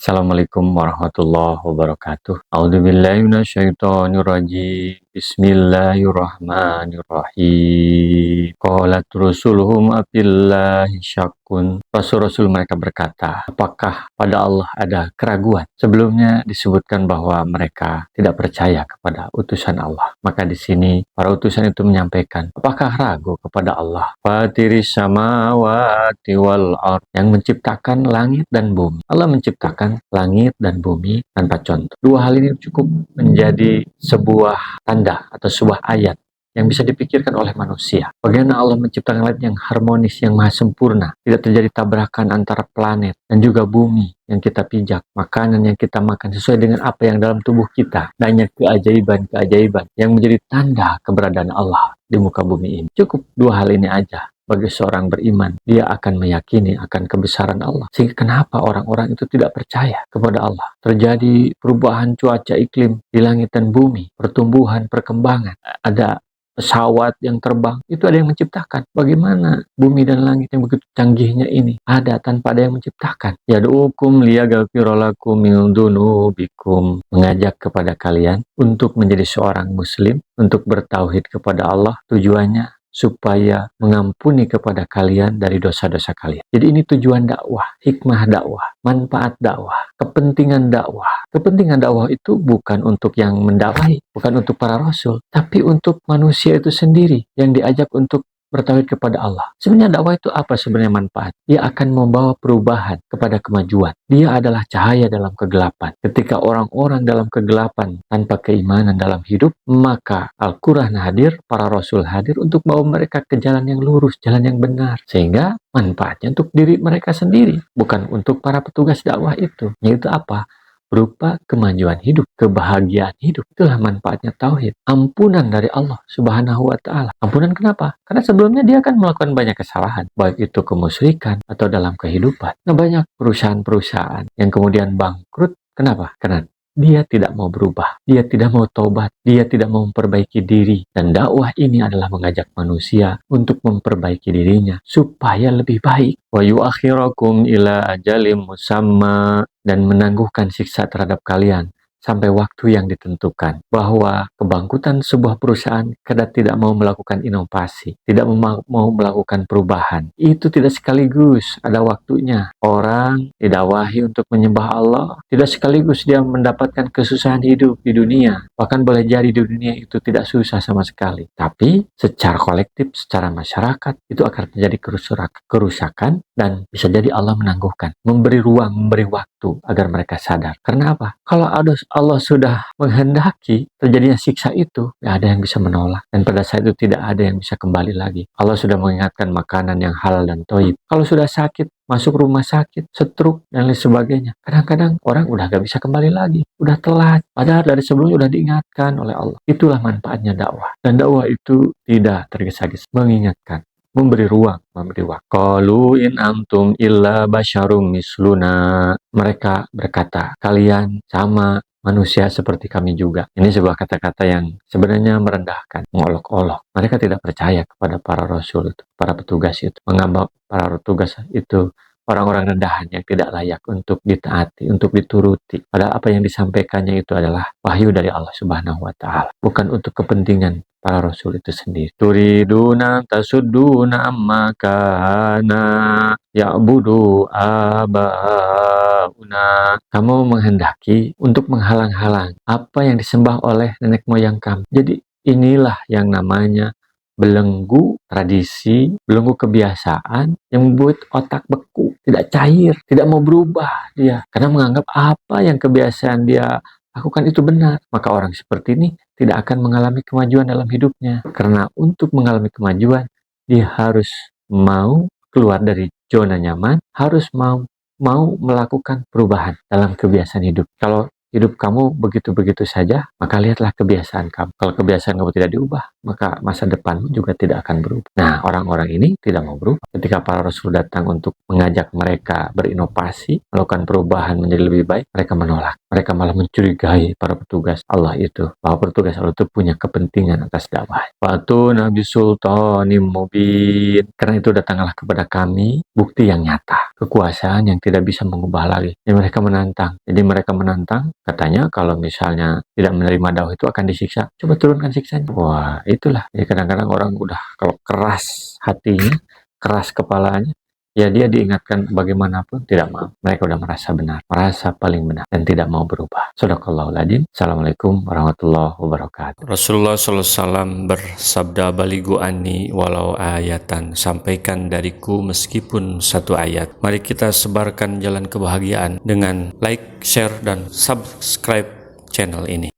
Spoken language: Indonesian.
Assalamualaikum warahmatullahi wabarakatuh. A'udzubillahi minasyaitonirrajim. Bismillahirrahmanirrahim. Qalat rusuluhum abillahi syakkun. Rasul-rasul mereka berkata, apakah pada Allah ada keraguan? Sebelumnya disebutkan bahwa mereka tidak percaya kepada utusan Allah. Maka di sini para utusan itu menyampaikan, apakah ragu kepada Allah? Fatiris samawati wal ard, yang menciptakan langit dan bumi. Allah menciptakan langit dan bumi tanpa contoh. Dua hal ini cukup menjadi sebuah tanda atau sebuah ayat yang bisa dipikirkan oleh manusia. Bagaimana Allah menciptakan langit yang harmonis, yang maha sempurna. Tidak terjadi tabrakan antara planet dan juga bumi yang kita pijak. Makanan yang kita makan sesuai dengan apa yang dalam tubuh kita. Banyak keajaiban-keajaiban yang menjadi tanda keberadaan Allah di muka bumi ini. Cukup dua hal ini aja. Bagi seorang beriman, dia akan meyakini akan kebesaran Allah. Sehingga kenapa orang-orang itu tidak percaya kepada Allah? Terjadi perubahan cuaca iklim di langit dan bumi, pertumbuhan, perkembangan. Ada pesawat yang terbang, itu ada yang menciptakan. Bagaimana bumi dan langit yang begitu canggihnya ini ada tanpa ada yang menciptakan? Yad'ukum liyaghfira lakum min dzunubikum, mengajak kepada kalian untuk menjadi seorang muslim, untuk bertauhid kepada Allah. Tujuannya supaya mengampuni kepada kalian dari dosa-dosa kalian. Jadi ini tujuan dakwah, hikmah dakwah, manfaat dakwah, kepentingan dakwah. Kepentingan dakwah itu bukan untuk yang mendakwahi, bukan untuk para rasul, tapi untuk manusia itu sendiri yang diajak untuk bertauhid kepada Allah. Sebenarnya dakwah itu apa sebenarnya manfaat? Dia akan membawa perubahan kepada kemajuan. Dia adalah cahaya dalam kegelapan. Ketika orang-orang dalam kegelapan tanpa keimanan dalam hidup, maka Al-Quran hadir, para Rasul hadir untuk bawa mereka ke jalan yang lurus, jalan yang benar. Sehingga manfaatnya untuk diri mereka sendiri, bukan untuk para petugas dakwah itu. Yaitu apa? Berupa kemajuan hidup, kebahagiaan hidup. Itulah manfaatnya tauhid. Ampunan dari Allah Subhanahu wa Ta'ala. Ampunan kenapa? Karena sebelumnya dia akan melakukan banyak kesalahan, baik itu kemusyrikan atau dalam kehidupan. Nah, banyak perusahaan-perusahaan yang kemudian bangkrut. Kenapa? Karena dia tidak mau berubah, dia tidak mau taubat, dia tidak mau memperbaiki diri. Dan dakwah ini adalah mengajak manusia untuk memperbaiki dirinya supaya lebih baik. Wa yuakhirakum ila ajalim musamma, dan menangguhkan siksa terhadap kalian sampai waktu yang ditentukan. Bahwa kebangkrutan sebuah perusahaan karena tidak mau melakukan inovasi, tidak mau melakukan perubahan, itu tidak sekaligus ada waktunya. Orang didakwahi untuk menyembah Allah, tidak sekaligus dia mendapatkan kesusahan hidup di dunia. Bahkan boleh jadi di dunia itu tidak susah sama sekali. Tapi secara kolektif, secara masyarakat, itu akan terjadi kerusakan dan bisa jadi Allah menangguhkan, memberi ruang, memberi waktu agar mereka sadar. Karena apa? Kalau Allah sudah menghendaki terjadinya siksa itu, tidak ada yang bisa menolak. Dan pada saat itu tidak ada yang bisa kembali lagi. Allah sudah mengingatkan makanan yang halal dan thayyib. Kalau sudah sakit, masuk rumah sakit, stroke, dan lain sebagainya. Kadang-kadang orang udah gak bisa kembali lagi. Udah telat. Padahal dari sebelumnya udah diingatkan oleh Allah. Itulah manfaatnya dakwah. Dan dakwah itu tidak tergesa-gesa. Mengingatkan, memberi ruang, memberi waktu. Qalu in antum illa basyarum misluna. Mereka berkata, kalian sama manusia seperti kami juga. Ini sebuah kata-kata yang sebenarnya merendahkan, mengolok-olok. Mereka tidak percaya kepada para rasul itu, para petugas itu. Menganggap para petugas itu orang-orang rendahan yang tidak layak untuk ditaati, untuk dituruti. Padahal apa yang disampaikannya itu adalah wahyu dari Allah Subhanahu wa Ta'ala, bukan untuk kepentingan para rasul itu sendiri. Turiduna tasudduna amma kana ya'budu abauna. Kamu menghendaki untuk menghalang-halang apa yang disembah oleh nenek moyang kamu. Jadi inilah yang namanya belenggu tradisi, belenggu kebiasaan yang membuat otak beku, tidak cair, tidak mau berubah dia. Karena menganggap apa yang kebiasaan dia lakukan itu benar. Maka orang seperti ini tidak akan mengalami kemajuan dalam hidupnya. Karena untuk mengalami kemajuan, dia harus mau keluar dari zona nyaman, harus mau melakukan perubahan dalam kebiasaan hidup. Kalau hidup kamu begitu-begitu saja, maka lihatlah kebiasaan kamu. Kalau kebiasaan kamu tidak diubah, maka masa depanmu juga tidak akan berubah. Nah, orang-orang ini tidak mau berubah. Ketika para rasul datang untuk mengajak mereka berinovasi, melakukan perubahan menjadi lebih baik, mereka menolak. Mereka malah mencurigai para petugas Allah itu, bahwa petugas Allah itu punya kepentingan atas dakwah. Waktu Nabi Sultanim Mubin, karena itu datanglah kepada kami bukti yang nyata, kekuasaan yang tidak bisa mengubah lagi. Jadi mereka menantang, katanya kalau misalnya tidak menerima dakwah itu akan disiksa. Coba turunkan siksanya. Wah, itulah. Jadi kadang-kadang orang udah kalau keras hatinya, keras kepalanya, ya dia diingatkan bagaimanapun tidak mau. Mereka udah merasa benar, merasa paling benar, dan tidak mau berubah. Shadaqallahul adzim. Assalamualaikum warahmatullahi wabarakatuh. Rasulullah SAW bersabda, baligu anni walau ayatan, sampaikan dariku meskipun satu ayat. Mari kita sebarkan jalan kebahagiaan dengan like, share, dan subscribe channel ini.